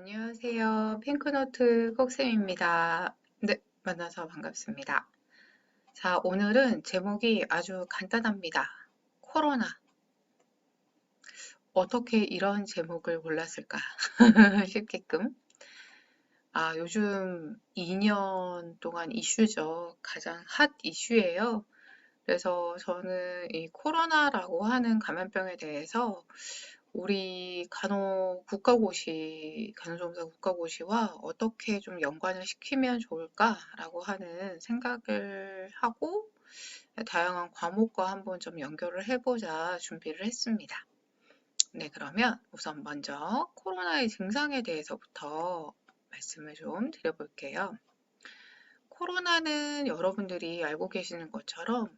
안녕하세요. 핑크노트 kok쌤입니다. 네, 만나서 반갑습니다. 자, 오늘은 제목이 아주 간단합니다. 코로나. 어떻게 이런 제목을 골랐을까 싶게끔. 요즘 2년 동안 이슈죠. 가장 핫 이슈예요. 그래서 저는 이 코로나라고 하는 감염병에 대해서 우리 간호조무사 국가고시와 어떻게 좀 연관을 시키면 좋을까라고 하는 생각을 하고 다양한 과목과 한번 좀 연결을 해보자 준비를 했습니다. 네, 그러면 우선 먼저 코로나의 증상에 대해서부터 말씀을 좀 드려볼게요. 코로나는 여러분들이 알고 계시는 것처럼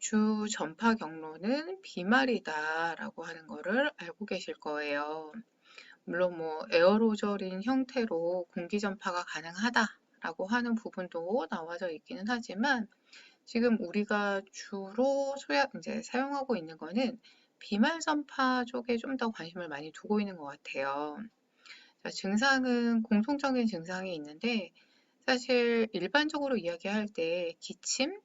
주 전파 경로는 비말이다라고 하는 거를 알고 계실 거예요. 물론 뭐 에어로졸인 형태로 공기 전파가 가능하다라고 하는 부분도 나와져 있기는 하지만 지금 우리가 주로 이제 사용하고 있는 거는 비말 전파 쪽에 좀 더 관심을 많이 두고 있는 것 같아요. 자, 증상은 공통적인 증상이 있는데 사실 일반적으로 이야기할 때 기침,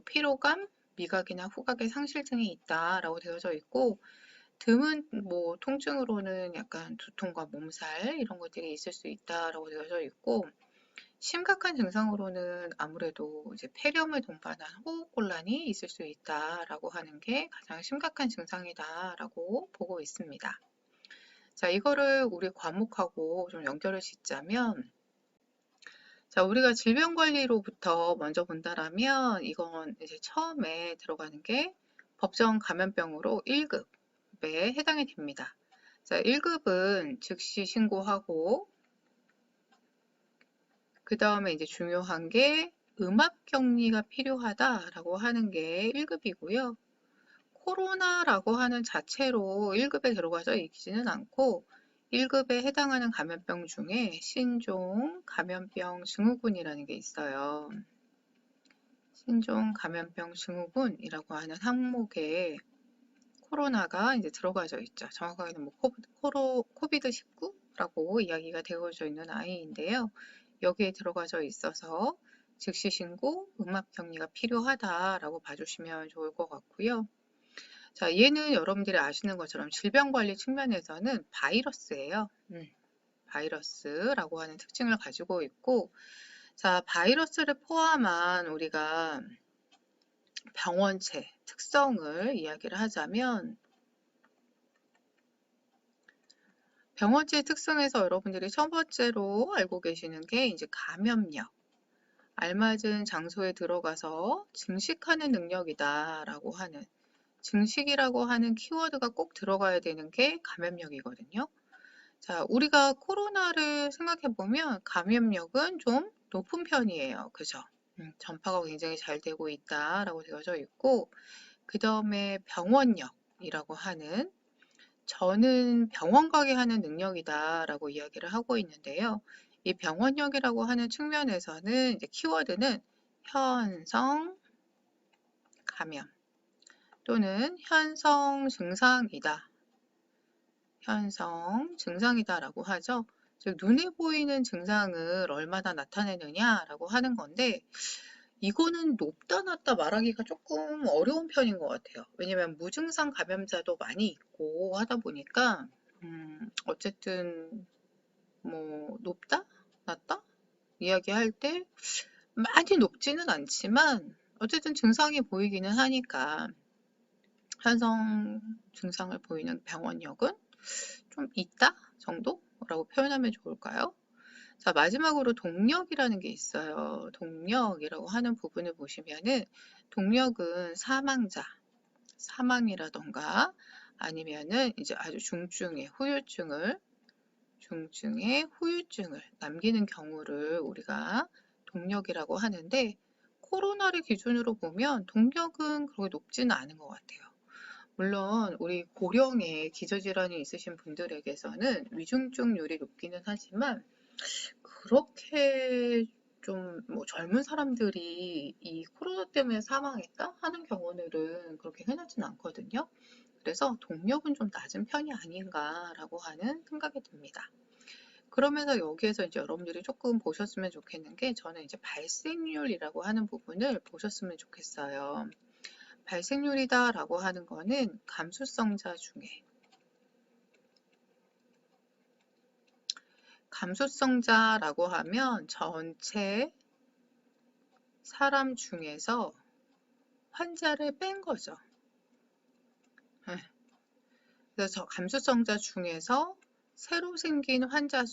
피로감, 미각이나 후각의 상실 등이 있다라고 되어져 있고 드문 뭐 통증으로는 약간 두통과 몸살 이런 것들이 있을 수 있다라고 되어져 있고 심각한 증상으로는 아무래도 이제 폐렴을 동반한 호흡곤란이 있을 수 있다라고 하는 게 가장 심각한 증상이다라고 보고 있습니다. 자, 이거를 우리 과목하고 좀 연결을 짓자면 자, 우리가 질병관리로부터 먼저 본다라면 이건 이제 처음에 들어가는 게 법정 감염병으로 1급에 해당이 됩니다. 자, 1급은 즉시 신고하고 그 다음에 이제 중요한 게 음압격리가 필요하다라고 하는 게 1급이고요. 코로나라고 하는 자체로 1급에 들어가져 있지는 않고 1급에 해당하는 감염병 중에 신종 감염병 증후군이라는 게 있어요. 신종 감염병 증후군이라고 하는 항목에 코로나가 이제 들어가져 있죠. 정확하게는 뭐 코비드19라고 이야기가 되어져 있는 아이인데요. 여기에 들어가져 있어서 즉시 신고, 음압 격리가 필요하다라고 봐주시면 좋을 것 같고요. 자, 얘는 여러분들이 아시는 것처럼 질병관리 측면에서는 바이러스예요. 바이러스라고 하는 특징을 가지고 있고, 자, 바이러스를 포함한 우리가 병원체 특성을 이야기를 하자면 병원체 특성에서 여러분들이 첫 번째로 알고 계시는 게 이제 감염력, 알맞은 장소에 들어가서 증식하는 능력이다라고 하는 증식이라고 하는 키워드가 꼭 들어가야 되는 게 감염력이거든요. 자, 우리가 코로나를 생각해 보면 감염력은 좀 높은 편이에요. 그죠? 전파가 굉장히 잘 되고 있다라고 되어져 있고 그 다음에 병원력이라고 하는 저는 병원 가게 하는 능력이다라고 이야기를 하고 있는데요. 이 병원력이라고 하는 측면에서는 이제 키워드는 현성 감염 또는 현성 증상이다. 현성 증상이다라고 하죠. 즉 눈에 보이는 증상을 얼마나 나타내느냐라고 하는 건데 이거는 높다 낮다 말하기가 조금 어려운 편인 것 같아요. 왜냐면 무증상 감염자도 많이 있고 하다 보니까 어쨌든 뭐 높다 낮다 이야기할 때 많이 높지는 않지만 어쨌든 증상이 보이기는 하니까 현성 증상을 보이는 병원력은 좀 있다 정도라고 표현하면 좋을까요? 자, 마지막으로 동력이라는 게 있어요. 동력이라고 하는 부분을 보시면은 동력은 사망이라던가 아니면은 이제 아주 중증의 후유증을 남기는 경우를 우리가 동력이라고 하는데 코로나를 기준으로 보면 동력은 그렇게 높지는 않은 것 같아요. 물론 우리 고령의 기저질환이 있으신 분들에게서는 위중증률이 높기는 하지만 그렇게 좀 뭐 젊은 사람들이 이 코로나 때문에 사망했다 하는 경우들은 그렇게 흔하진 않거든요. 그래서 동력은 좀 낮은 편이 아닌가라고 하는 생각이 듭니다. 그러면서 여기에서 이제 여러분들이 조금 보셨으면 좋겠는 게 저는 이제 발생률이라고 하는 부분을 보셨으면 좋겠어요. 발생률이다라고 하는 거는 감수성자 중에 감수성자라고 하면 전체 사람 중에서 환자를 뺀 거죠. 그래서 저 감수성자 중에서 새로 생긴 환자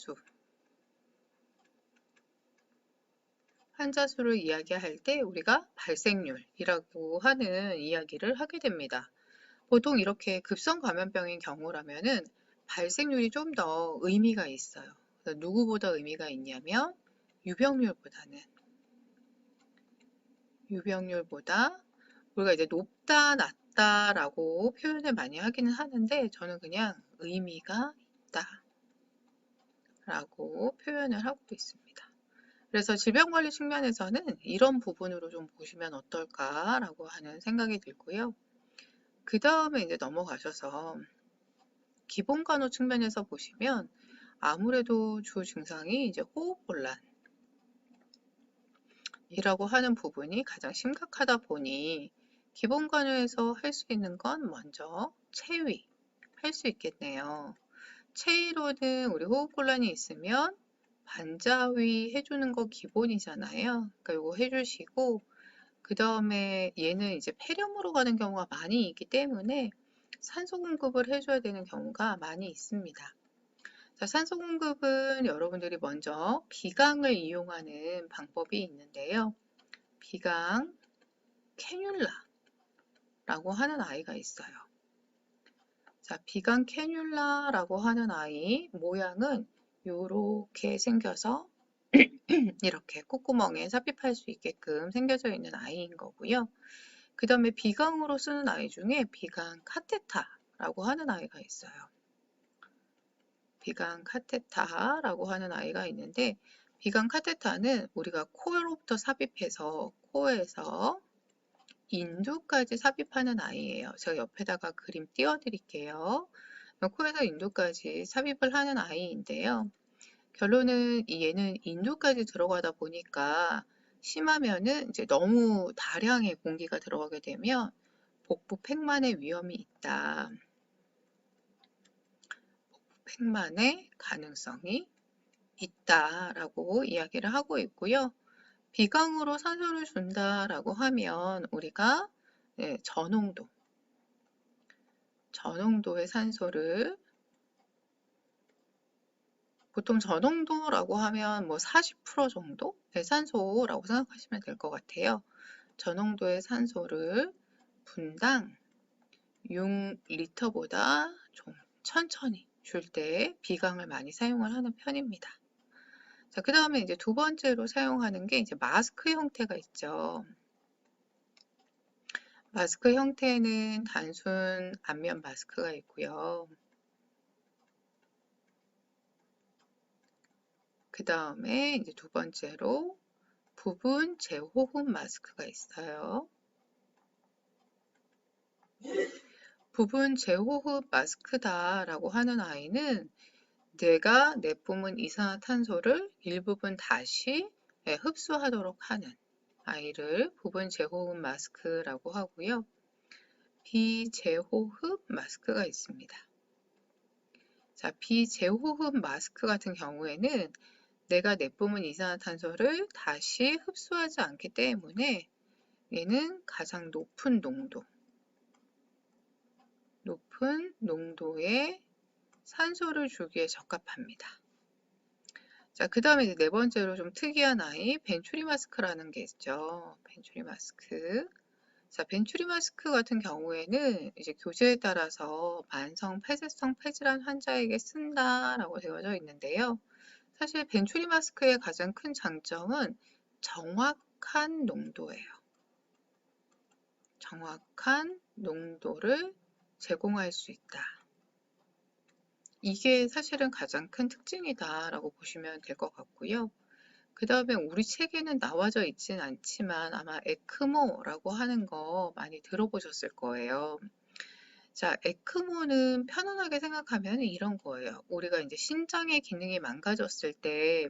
수를 이야기할 때 우리가 발생률이라고 하는 이야기를 하게 됩니다. 보통 이렇게 급성 감염병인 경우라면은 발생률이 좀 더 의미가 있어요. 누구보다 의미가 있냐면 유병률보다 우리가 이제 높다, 낮다라고 표현을 많이 하기는 하는데 저는 그냥 의미가 있다라고 표현을 하고 있습니다. 그래서 질병관리 측면에서는 이런 부분으로 좀 보시면 어떨까라고 하는 생각이 들고요. 그 다음에 이제 넘어가셔서 기본간호 측면에서 보시면 아무래도 주 증상이 이제 호흡곤란이라고 하는 부분이 가장 심각하다 보니 기본간호에서 할 수 있는 건 먼저 체위 할 수 있겠네요. 체위로는 우리 호흡곤란이 있으면 반자위 해주는 거 기본이잖아요. 그러니까 이거 해주시고 그 다음에 얘는 이제 폐렴으로 가는 경우가 많이 있기 때문에 산소 공급을 해줘야 되는 경우가 많이 있습니다. 자, 산소 공급은 여러분들이 먼저 비강을 이용하는 방법이 있는데요. 비강 캐뉼라라고 하는 아이가 있어요. 자, 비강 캐뉼라라고 하는 아이 모양은 이렇게 생겨서 이렇게 콧구멍에 삽입할 수 있게끔 생겨져 있는 아이인 거고요. 그 다음에 비강으로 쓰는 아이 중에 비강 카테타라고 하는 아이가 있어요. 비강 카테타라고 하는 아이가 있는데 비강 카테타는 우리가 코로부터 삽입해서 코에서 인두까지 삽입하는 아이예요. 제가 옆에다가 그림 띄워드릴게요. 코에서 인두까지 삽입을 하는 아이인데요. 결론은 얘는 인두까지 들어가다 보니까 심하면은 이제 너무 다량의 공기가 들어가게 되면 복부 팽만의 위험이 있다. 복부 팽만의 가능성이 있다라고 이야기를 하고 있고요. 비강으로 산소를 준다라고 하면 우리가 저농도의 산소를 보통 저농도라고 하면 뭐 40% 정도의 산소라고 생각하시면 될 것 같아요. 저농도의 산소를 분당 6리터보다 좀 천천히 줄 때 비강을 많이 사용을 하는 편입니다. 자, 그 다음에 이제 두 번째로 사용하는 게 이제 마스크 형태가 있죠. 마스크 형태는 단순 안면 마스크가 있고요. 그 다음에 이제 두 번째로 부분 재호흡 마스크가 있어요. 부분 재호흡 마스크다라고 하는 아이는 뇌가 내뿜은 이산화탄소를 일부분 다시 흡수하도록 하는 아이를 부분 재호흡 마스크라고 하고요. 비재호흡 마스크가 있습니다. 자, 비재호흡 마스크 같은 경우에는 내가 내뿜은 이산화탄소를 다시 흡수하지 않기 때문에 얘는 가장 높은 농도의 산소를 주기에 적합합니다. 자, 그 다음에 이제 네 번째로 좀 특이한 아이, 벤츄리 마스크라는 게 있죠. 벤츄리 마스크. 자, 벤츄리 마스크 같은 경우에는 이제 교재에 따라서 만성 폐쇄성 폐질환 환자에게 쓴다라고 되어져 있는데요. 사실 벤츄리 마스크의 가장 큰 장점은 정확한 농도예요. 정확한 농도를 제공할 수 있다. 이게 사실은 가장 큰 특징이다라고 보시면 될 것 같고요. 그 다음에 우리 책에는 나와져 있진 않지만 아마 에크모라고 하는 거 많이 들어보셨을 거예요. 자, 에크모는 편안하게 생각하면 이런 거예요. 우리가 이제 신장의 기능이 망가졌을 때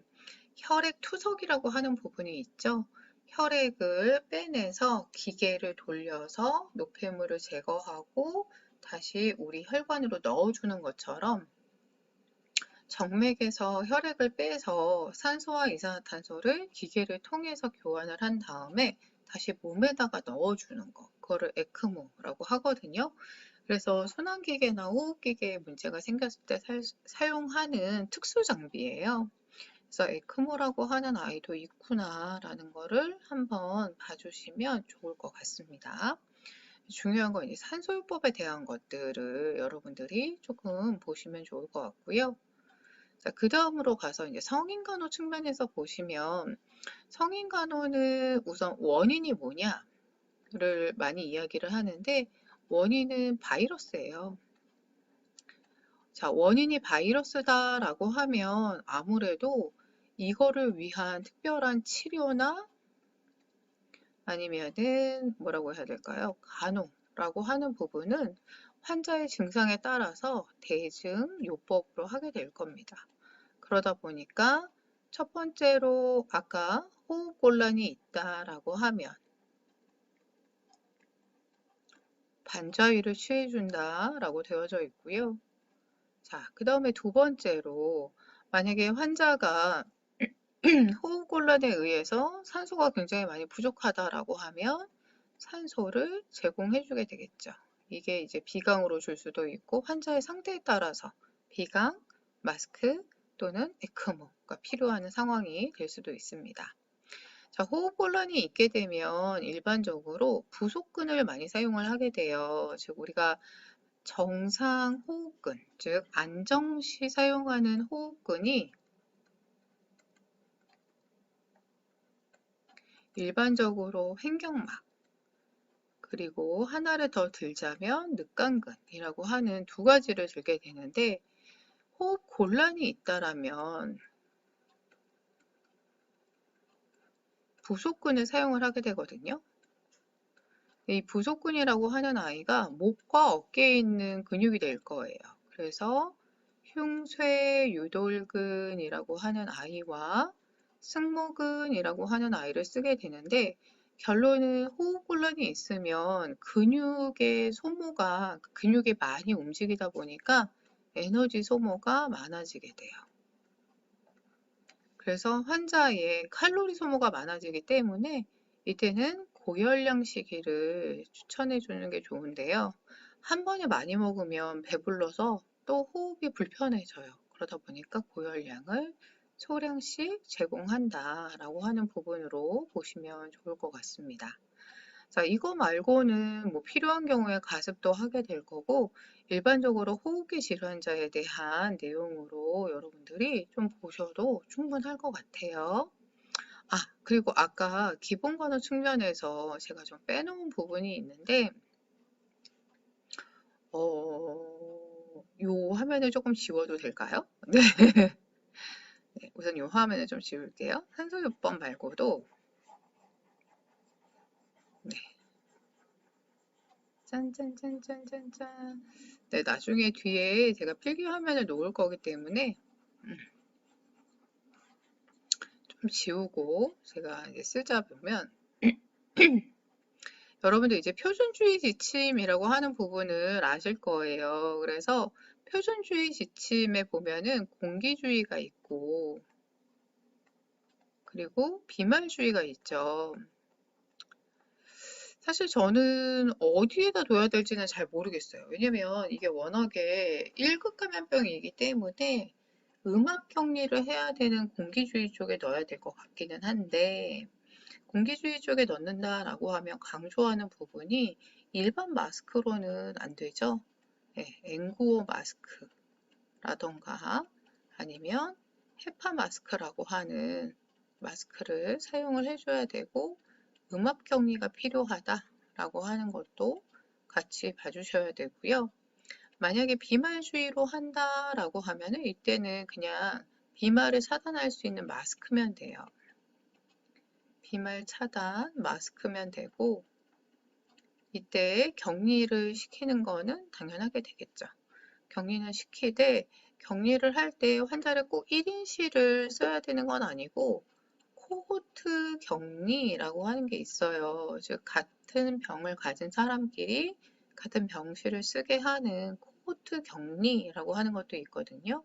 혈액 투석이라고 하는 부분이 있죠. 혈액을 빼내서 기계를 돌려서 노폐물을 제거하고 다시 우리 혈관으로 넣어주는 것처럼 정맥에서 혈액을 빼서 산소와 이산화탄소를 기계를 통해서 교환을 한 다음에 다시 몸에다가 넣어주는 거. 그거를 에크모라고 하거든요. 그래서 순환기계나 호흡기계에 문제가 생겼을 때 사용하는 특수 장비예요. 그래서 에크모라고 하는 아이도 있구나라는 거를 한번 봐주시면 좋을 것 같습니다. 중요한 건 이제 산소요법에 대한 것들을 여러분들이 조금 보시면 좋을 것 같고요. 자, 그 다음으로 가서 이제 성인간호 측면에서 보시면 성인간호는 우선 원인이 뭐냐를 많이 이야기를 하는데 원인은 바이러스예요. 자, 원인이 바이러스다라고 하면 아무래도 이거를 위한 특별한 치료나 아니면은 뭐라고 해야 될까요? 간호라고 하는 부분은 환자의 증상에 따라서 대증요법으로 하게 될 겁니다. 그러다 보니까 첫 번째로 아까 호흡곤란이 있다라고 하면 반자위를 취해준다라고 되어져 있고요. 자, 그 다음에 두 번째로 만약에 환자가 호흡곤란에 의해서 산소가 굉장히 많이 부족하다라고 하면 산소를 제공해주게 되겠죠. 이게 이제 비강으로 줄 수도 있고 환자의 상태에 따라서 비강, 마스크 또는 에크모가 필요한 상황이 될 수도 있습니다. 자, 호흡곤란이 있게 되면 일반적으로 부속근을 많이 사용을 하게 돼요. 즉 우리가 정상 호흡근, 즉 안정 시 사용하는 호흡근이 일반적으로 횡격막, 그리고 하나를 더 들자면 늑간근이라고 하는 두 가지를 들게 되는데 호흡 곤란이 있다라면 부속근을 사용을 하게 되거든요. 이 부속근이라고 하는 아이가 목과 어깨에 있는 근육이 될 거예요. 그래서 흉쇄유돌근이라고 하는 아이와 승모근이라고 하는 아이를 쓰게 되는데 결론은 호흡곤란이 있으면 근육의 소모가 근육이 많이 움직이다 보니까 에너지 소모가 많아지게 돼요. 그래서 환자의 칼로리 소모가 많아지기 때문에 이때는 고열량 시기를 추천해 주는 게 좋은데요. 한 번에 많이 먹으면 배불러서 또 호흡이 불편해져요. 그러다 보니까 고열량을 소량씩 제공한다라고 하는 부분으로 보시면 좋을 것 같습니다. 자, 이거 말고는 뭐 필요한 경우에 가습도 하게 될 거고 일반적으로 호흡기 질환자에 대한 내용으로 여러분들이 좀 보셔도 충분할 것 같아요. 아, 그리고 아까 기본관호 측면에서 제가 좀 빼놓은 부분이 있는데 요 화면을 조금 지워도 될까요? 네. 네, 우선 요 화면을 좀 지울게요. 산소요법 말고도 네. 짠짠짠짠짠짠. 네, 나중에 뒤에 제가 필기 화면을 놓을 거기 때문에 좀 지우고 제가 이제 쓰자 보면 여러분들 이제 표준주의 지침이라고 하는 부분을 아실 거예요. 그래서 표준주의 지침에 보면은 공기주의가 있고 그리고 비말주의가 있죠. 사실 저는 어디에다 둬야 될지는 잘 모르겠어요. 왜냐면 이게 워낙에 1급 감염병이기 때문에 음압 격리를 해야 되는 공기주의 쪽에 넣어야 될 것 같기는 한데 공기주의 쪽에 넣는다라고 하면 강조하는 부분이 일반 마스크로는 안 되죠. 네, N95 마스크라던가 아니면 헤파 마스크라고 하는 마스크를 사용을 해줘야 되고 음압 격리가 필요하다라고 하는 것도 같이 봐주셔야 되고요. 만약에 비말주의로 한다라고 하면은 이때는 그냥 비말을 차단할 수 있는 마스크면 돼요. 비말 차단 마스크면 되고 이때 격리를 시키는 거는 당연하게 되겠죠. 격리는 시키되 격리를 할 때 환자를 꼭 1인실을 써야 되는 건 아니고 코호트 격리라고 하는 게 있어요. 즉 같은 병을 가진 사람끼리 같은 병실을 쓰게 하는 코호트 격리라고 하는 것도 있거든요.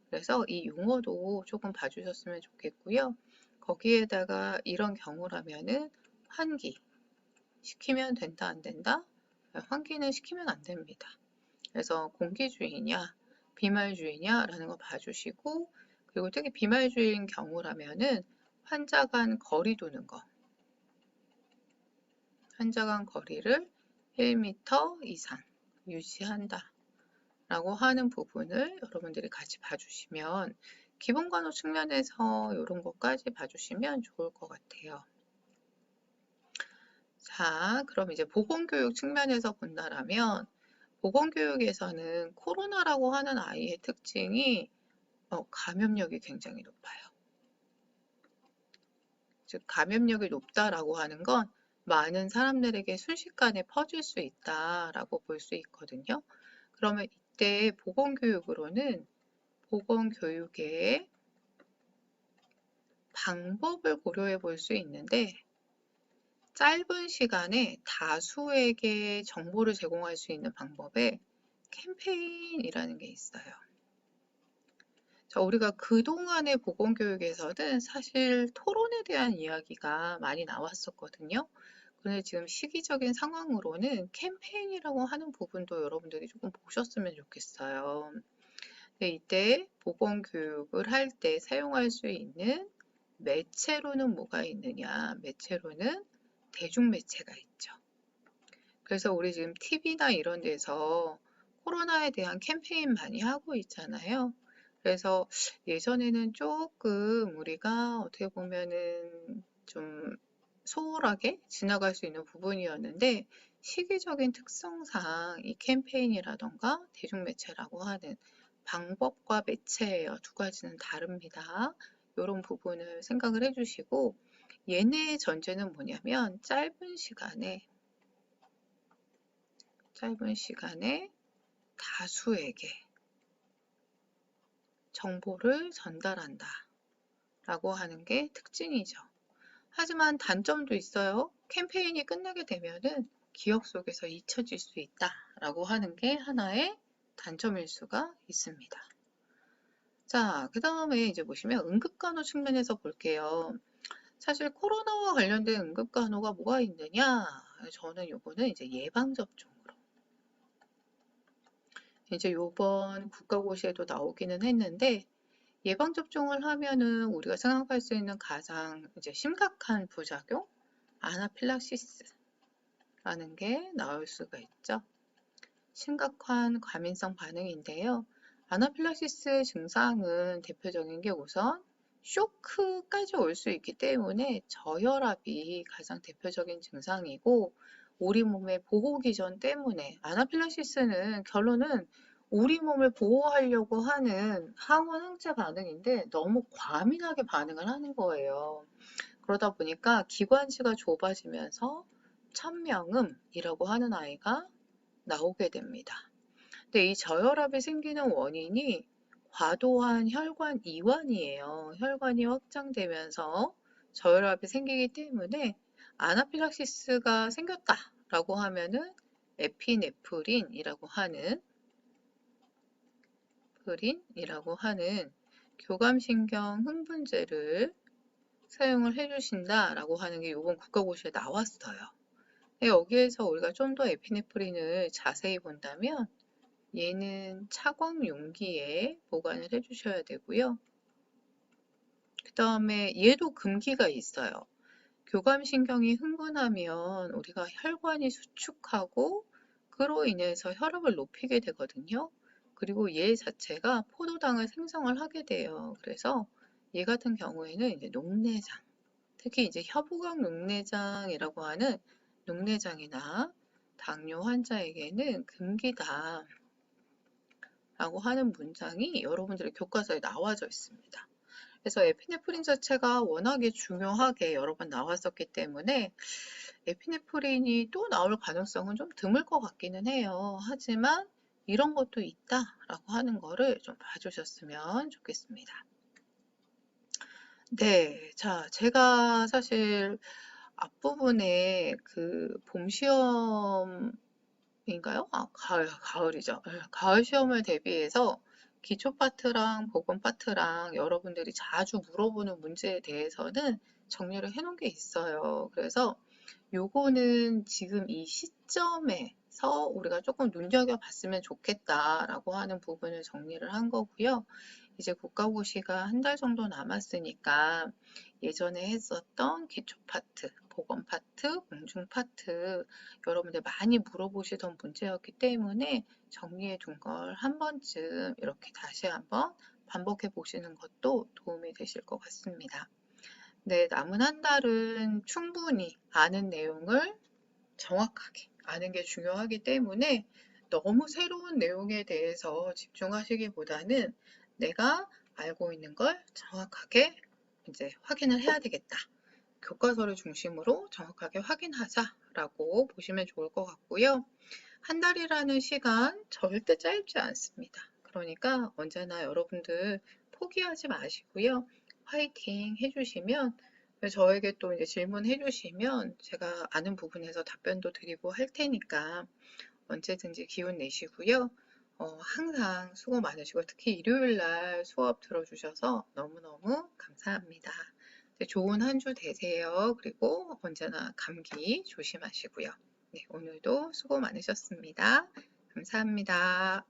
그래서 이 용어도 조금 봐주셨으면 좋겠고요. 거기에다가 이런 경우라면은 환기 시키면 된다 안 된다? 환기는 시키면 안 됩니다. 그래서 공기주의냐 비말주의냐라는 거 봐주시고, 그리고 특히 비말주의인 경우라면은 환자 간 거리 두는 거, 환자 간 거리를 1m 이상 유지한다 라고 하는 부분을 여러분들이 같이 봐주시면, 기본간호 측면에서 이런 것까지 봐주시면 좋을 것 같아요. 자, 그럼 이제 보건교육 측면에서 본다라면, 보건교육에서는 코로나라고 하는 아이의 특징이 감염력이 굉장히 높아요. 즉, 감염력이 높다라고 하는 건 많은 사람들에게 순식간에 퍼질 수 있다라고 볼 수 있거든요. 그러면 이때 보건교육으로는 보건교육의 방법을 고려해 볼 수 있는데, 짧은 시간에 다수에게 정보를 제공할 수 있는 방법에 캠페인이라는 게 있어요. 자, 우리가 그동안의 보건교육에서는 사실 토론에 대한 이야기가 많이 나왔었거든요. 그런데 지금 시기적인 상황으로는 캠페인이라고 하는 부분도 여러분들이 조금 보셨으면 좋겠어요. 네, 이때 보건교육을 할 때 사용할 수 있는 매체로는 뭐가 있느냐? 매체로는 대중매체가 있죠. 그래서 우리 지금 TV나 이런 데서 코로나에 대한 캠페인 많이 하고 있잖아요. 그래서 예전에는 조금 우리가 어떻게 보면은 좀 소홀하게 지나갈 수 있는 부분이었는데, 시기적인 특성상 이 캠페인이라던가 대중매체라고 하는 방법과 매체예요. 두 가지는 다릅니다. 이런 부분을 생각을 해주시고, 얘네의 전제는 뭐냐면 짧은 시간에 다수에게 정보를 전달한다 라고 하는 게 특징이죠. 하지만 단점도 있어요. 캠페인이 끝나게 되면은 기억 속에서 잊혀질 수 있다 라고 하는 게 하나의 단점일 수가 있습니다. 자, 그 다음에 이제 보시면 응급간호 측면에서 볼게요. 사실 코로나와 관련된 응급간호가 뭐가 있느냐? 저는 요거는 이제 예방접종으로. 이제 요번 국가고시에도 나오기는 했는데, 예방접종을 하면은 우리가 생각할 수 있는 가장 이제 심각한 부작용? 아나필락시스라는 게 나올 수가 있죠. 심각한 과민성 반응인데요. 아나필락시스 증상은 대표적인 게 우선 쇼크까지 올 수 있기 때문에 저혈압이 가장 대표적인 증상이고, 우리 몸의 보호기전 때문에 아나필락시스는 결론은 우리 몸을 보호하려고 하는 항원 항체 반응인데 너무 과민하게 반응을 하는 거예요. 그러다 보니까 기관지가 좁아지면서 천명음이라고 하는 아이가 나오게 됩니다. 근데 이 저혈압이 생기는 원인이 과도한 혈관 이완이에요. 혈관이 확장되면서 저혈압이 생기기 때문에 아나필락시스가 생겼다라고 하면은 에피네프린이라고 하는 교감신경 흥분제를 사용을 해주신다라고 하는 게 이번 국가고시에 나왔어요. 여기에서 우리가 좀 더 에피네프린을 자세히 본다면 얘는 차광 용기에 보관을 해주셔야 되고요. 그 다음에 얘도 금기가 있어요. 교감신경이 흥분하면 우리가 혈관이 수축하고 그로 인해서 혈압을 높이게 되거든요. 그리고 얘 자체가 포도당을 생성을 하게 돼요. 그래서 얘 같은 경우에는 이제 녹내장, 특히 이제 혀부각 녹내장이라고 하는 녹내장이나 당뇨 환자에게는 금기다 라고 하는 문장이 여러분들의 교과서에 나와져 있습니다. 그래서 에피네프린 자체가 워낙에 중요하게 여러 번 나왔었기 때문에 에피네프린이 또 나올 가능성은 좀 드물 것 같기는 해요. 하지만 이런 것도 있다라고 하는 거를 좀 봐주셨으면 좋겠습니다. 네, 자, 제가 사실 앞부분에 그 봄 시험인가요? 아, 가을이죠. 가을 시험을 대비해서 기초 파트랑 보건 파트랑 여러분들이 자주 물어보는 문제에 대해서는 정리를 해놓은 게 있어요. 그래서 요거는 지금 이 시점에서 우리가 조금 눈여겨봤으면 좋겠다라고 하는 부분을 정리를 한 거고요. 이제 국가고시가 한 달 정도 남았으니까 예전에 했었던 기초 파트, 보건 파트, 공중 파트 여러분들 많이 물어보시던 문제였기 때문에 정리해 둔 걸 한 번쯤 이렇게 다시 한번 반복해 보시는 것도 도움이 되실 것 같습니다. 네, 남은 한 달은 충분히 아는 내용을 정확하게 아는 게 중요하기 때문에 너무 새로운 내용에 대해서 집중하시기보다는 내가 알고 있는 걸 정확하게 이제 확인을 해야 되겠다. 교과서를 중심으로 정확하게 확인하자라고 보시면 좋을 것 같고요. 한 달이라는 시간 절대 짧지 않습니다. 그러니까 언제나 여러분들 포기하지 마시고요. 화이팅 해주시면 저에게 또 이제 질문해 주시면 제가 아는 부분에서 답변도 드리고 할 테니까 언제든지 기운 내시고요. 항상 수고 많으시고 특히 일요일 날 수업 들어주셔서 너무너무 감사합니다. 좋은 한 주 되세요. 그리고 언제나 감기 조심하시고요. 네, 오늘도 수고 많으셨습니다. 감사합니다.